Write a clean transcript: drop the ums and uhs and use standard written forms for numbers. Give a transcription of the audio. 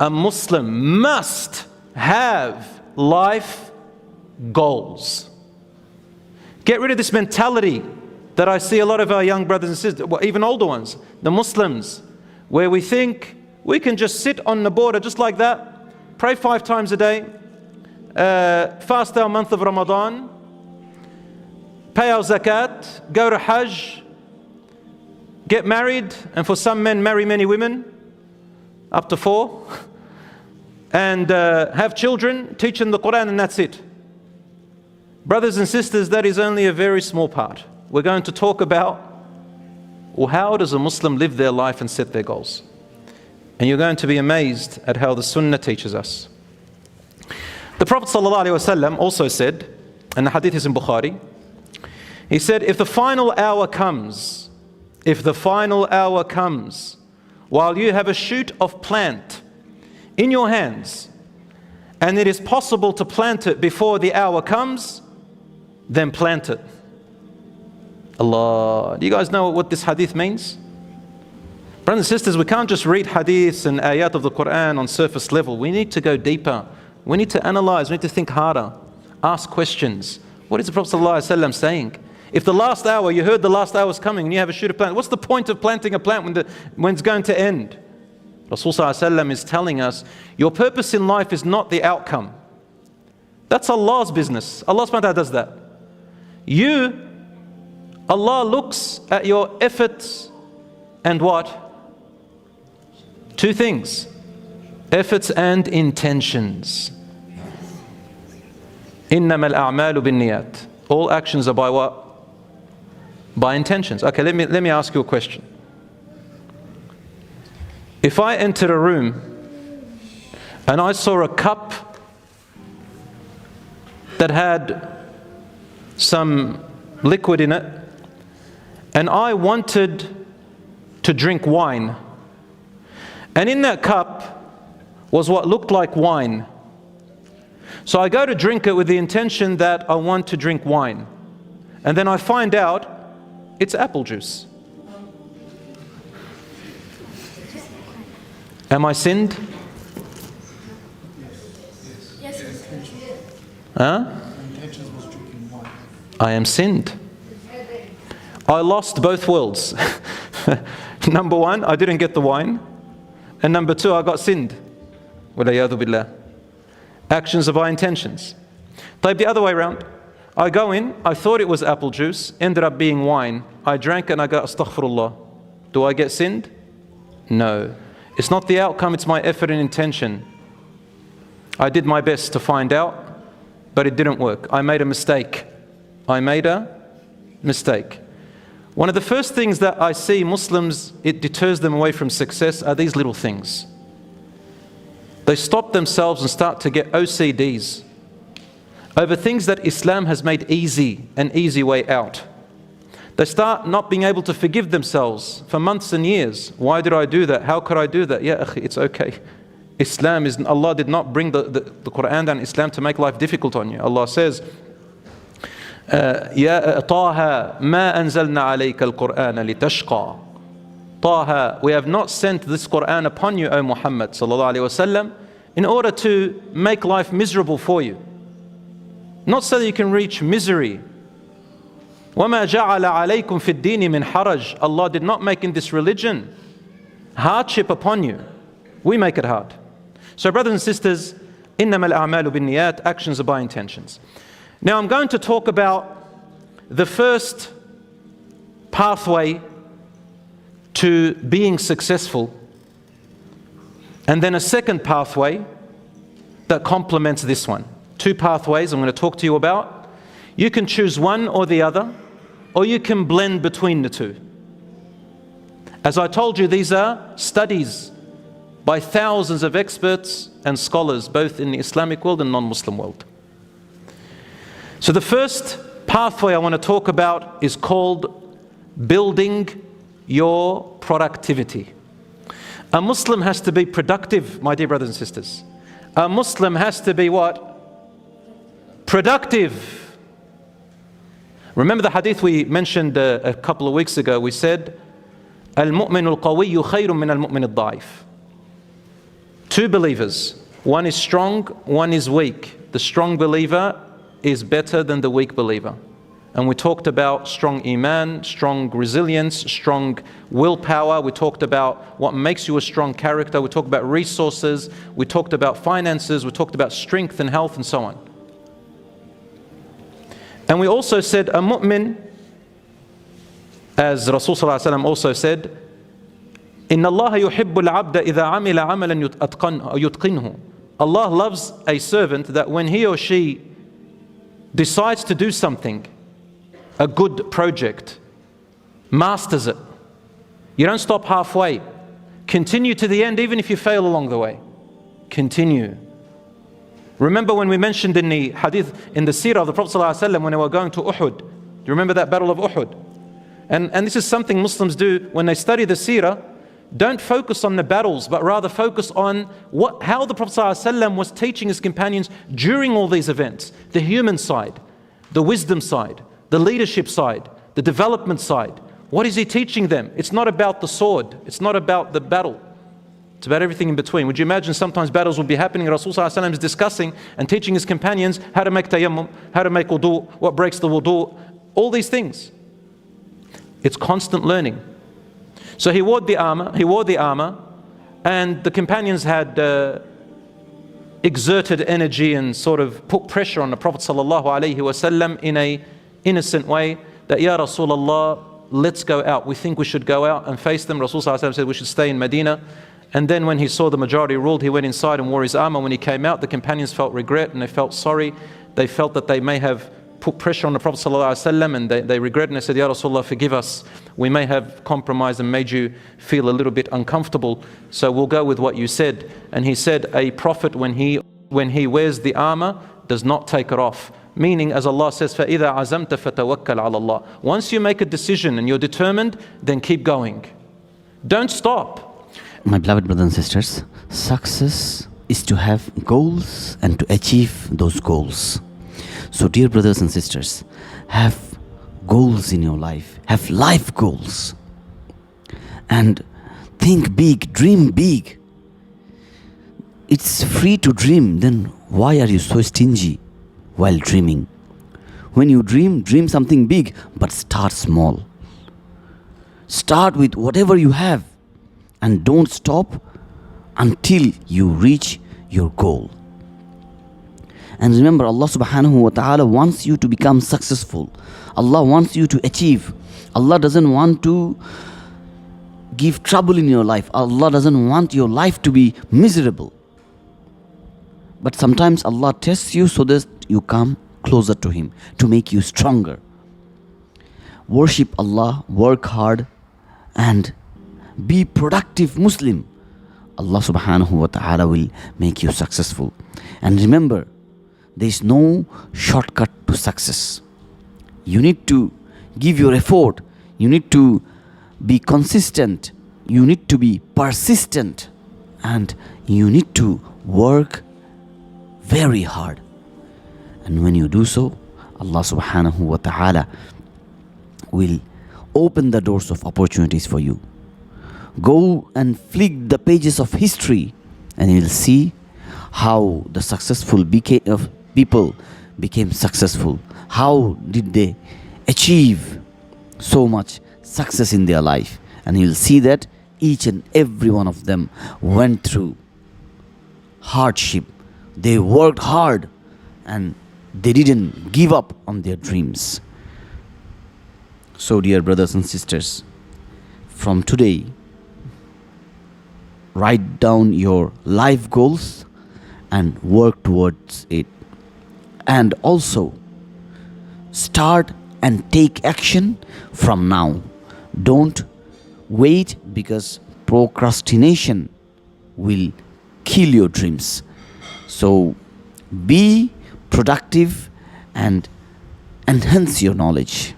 a Muslim must have life goals. Get rid of this mentality that I see a lot of our young brothers and sisters, well, even older ones, the Muslims, where we think we can just sit on the border just like that, pray 5 times a day, fast our month of Ramadan, pay our zakat, go to Hajj, get married, and for some men marry many women, up to 4, and have children, teach them the Quran, and that's it. Brothers and sisters, that is only a very small part. We're going to talk about, well, how does a Muslim live their life and set their goals? And you're going to be amazed at how the Sunnah teaches us. The Prophet ﷺ also said, and the hadith is in Bukhari, he said, if the final hour comes, while you have a shoot of plant in your hands, and it is possible to plant it before the hour comes, then plant it. Allah. Do you guys know what this hadith means? Brothers and sisters, we can't just read hadiths and ayat of the Quran on surface level. We need to go deeper. We need to analyze. We need to think harder. Ask questions. What is the Prophet ﷺ saying? If the last hour, you heard the last hour is coming and you have a shoot of plant, what's the point of planting a plant when it's going to end? Rasul ﷺ is telling us, your purpose in life is not the outcome. That's Allah's business. Allah subhanahu wa ta'ala does that. Allah looks at your efforts and what? 2 things. Efforts and intentions. إِنَّمَا الْأَعْمَالُ بِالنِّيَّاتِ. All actions are by what? By intentions. Okay, let me ask you a question. If I entered a room and I saw a cup that had some liquid in it, and I wanted to drink wine, and in that cup was what looked like wine. So I go to drink it with the intention that I want to drink wine, and then I find out it's apple juice. Am I sinned? Yes. Huh? I am sinned. I lost both worlds. Number 1, I didn't get the wine. And number 2, I got sinned. Walayadu billah. Actions are by intentions. The other way around. I go in, I thought it was apple juice, ended up being wine. I drank and I go, astaghfirullah. Do I get sinned? No. It's not the outcome, it's my effort and intention. I did my best to find out, but it didn't work. I made a mistake. One of the first things that I see Muslims, it deters them away from success, are these little things. They stop themselves and start to get OCDs over things that Islam has made easy, an easy way out. They start not being able to forgive themselves for months and years. Why did I do that? How could I do that? Yeah, it's okay. Islam is, Allah did not bring the Quran and Islam to make life difficult on you. Allah says, يا طه ما أنزلنا عليك القرآن لتشقى. طه, we have not sent this Quran upon you, O Muhammad sallallahu alaihi wasallam, in order to make life miserable for you. Not so that you can reach misery. وَمَا جَعَلَ عَلَيْكُمْ فِي الدِّينِ مِنْ حَرَجٍ. Allah did not make in this religion hardship upon you. We make it hard. So brothers and sisters, إِنَّمَا الْأَعْمَالُ بِالنِّيَّاتِ. Actions are by intentions. Now I'm going to talk about the first pathway to being successful, and then a second pathway that complements this one. 2 pathways I'm going to talk to you about. You can choose one or the other, or you can blend between the 2. As I told you, these are studies by thousands of experts and scholars, both in the Islamic world and non-Muslim world. So the first pathway I want to talk about is called building your productivity. A Muslim has to be productive, my dear brothers and sisters. A Muslim has to be what? Productive. Remember the hadith we mentioned a couple of weeks ago. We said, Al-mu'min al-qawiyyu khayrun min al-mu'min al-da'if. two believers. One is strong, one is weak. The strong believer is better than the weak believer. And we talked about strong iman, strong resilience, strong willpower. We talked about what makes you a strong character. We talked about resources. We talked about finances. We talked about strength and health and so on. And we also said a mu'min, as Rasul sallallahu alaihi wasallam also said, إِنَّ اللَّهَ يُحِبُّ الْعَبْدَ إِذَا عَمِلَ عَمَلًا يُتْقِنْهُ. Allah loves a servant that when he or she decides to do something, a good project, masters it. You don't stop halfway. Continue to the end even if you fail along the way. Continue. Remember when we mentioned in the hadith, in the seerah of the Prophet ﷺ when they were going to Uhud. Do you remember that battle of Uhud? And this is something Muslims do when they study the seerah. Don't focus on the battles, but rather focus on how the Prophet ﷺ was teaching his companions during all these events. The human side, the wisdom side, the leadership side, the development side. What is he teaching them? It's not about the sword. It's not about the battle. It's about everything in between. Would you imagine sometimes battles will be happening, Rasul sallallahu alaihi wasallam is discussing and teaching his companions how to make tayammum, how to make wudu, what breaks the wudu, all these things. It's constant learning. So he wore the armor, and the companions had exerted energy and sort of put pressure on the Prophet sallallahu alaihi wasallam in a innocent way that, Ya Rasulullah, let's go out. We think we should go out and face them. Rasul sallallahu alaihi wasallam said we should stay in Medina. And then when he saw the majority ruled, he went inside and wore his armor. When he came out, the companions felt regret and they felt sorry. They felt that they may have put pressure on the Prophet ﷺ, and they regret, and they said, Ya Rasulullah, forgive us. We may have compromised and made you feel a little bit uncomfortable, so we'll go with what you said. And he said, a prophet, when he wears the armor, does not take it off. Meaning, as Allah says, فَإِذَا عَزَمْتَ فَتَوَكَّلْ عَلَى اللَّهِ. Once you make a decision and you're determined, then keep going. Don't stop. My beloved brothers and sisters, success is to have goals and to achieve those goals. So dear brothers and sisters, have goals in your life, have life goals, and think big, dream big. It's free to dream, then why are you so stingy while dreaming? When you dream something big, but start small. Start with whatever you have and don't stop until you reach your goal. And remember, Allah subhanahu wa ta'ala wants you to become successful. Allah wants you to achieve. Allah doesn't want to give trouble in your life. Allah doesn't want your life to be miserable. But sometimes Allah tests you so that you come closer to Him, to make you stronger. Worship Allah, work hard, and be productive Muslim. Allah subhanahu wa ta'ala will make you successful. And remember, there is no shortcut to success. You need to give your effort. You need to be consistent. You need to be persistent. And you need to work very hard. And when you do so, Allah subhanahu wa ta'ala will open the doors of opportunities for you. Go and flick the pages of history and you'll see how the successful people became successful. How did they achieve so much success in their life? And you'll see that each and every one of them went through hardship. They worked hard and they didn't give up on their dreams. So dear brothers and sisters, from today, write down your life goals and work towards it. And also, start and take action from now. Don't wait, because procrastination will kill your dreams. So, be productive and enhance your knowledge.